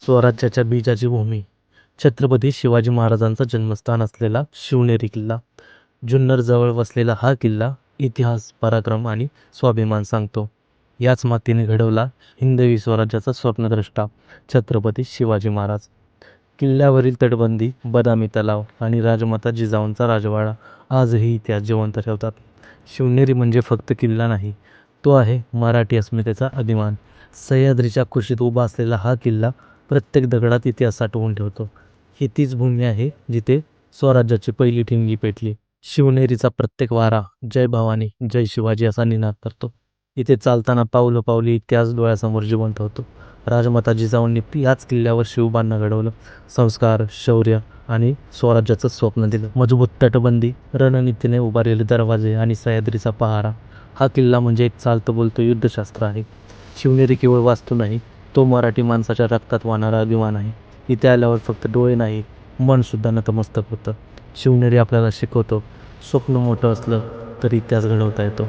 स्वराज्याच्या बीजाची भूमी, छत्रपती शिवाजी महाराजांचं जन्मस्थान असलेला शिवनेरी किल्ला. जुन्नर जवळ वसलेला हा किल्ला इतिहास, पराक्रम आणि स्वाभिमान सांगतो. याच मातीने घडवला हिंदवी स्वराज्याचा स्वप्नद्रष्टा छत्रपती शिवाजी महाराज. किल्ल्यावरील तटबंदी, बदामी तलाव आणि राजमाता जिजाऊंचा राजवाडा आजही इतिहास जिवंत ठेवतात. शिवनेरी म्हणजे फक्त किल्ला नाही, तो आहे मराठी अस्मितेचा अभिमान. सह्याद्रीच्या कुशीत उभा असलेला हा किल्ला प्रत्येक दगडात इतिहास साठवून ठेवतो. ही तीच भूमी आहे जिथे स्वराज्याची पहिली ठिणगी पेटली. शिवनेरीचा प्रत्येक वारा जय भवानी, जय शिवाजी असा निनाद करतो. इथे चालताना पावलोपावली इतिहास डोळ्यासमोर जिवंत होतो. राजमाता जिजाऊंनी याच किल्ल्यावर शिवबांना घडवलं, संस्कार, शौर्य आणि स्वराज्याचं स्वप्न दिलं. मजबूत तटबंदी, रणनीतीने उभारलेले दरवाजे आणि सह्याद्रीचा पहारा, हा किल्ला म्हणजे एक चालतं बोलतं युद्धशास्त्र आहे. शिवनेरी केवळ वास्तू नाही, तो मराठी माणसाच्या रक्तात वाहणारा अभिमान आहे. इथे आल्यावर फक्त डोळे नाही, मन सुद्धा नतमस्तक होतं. शिवनेरी आपल्याला शिकवतो, स्वप्न मोठं असलं तर इतिहास घडवता येतो.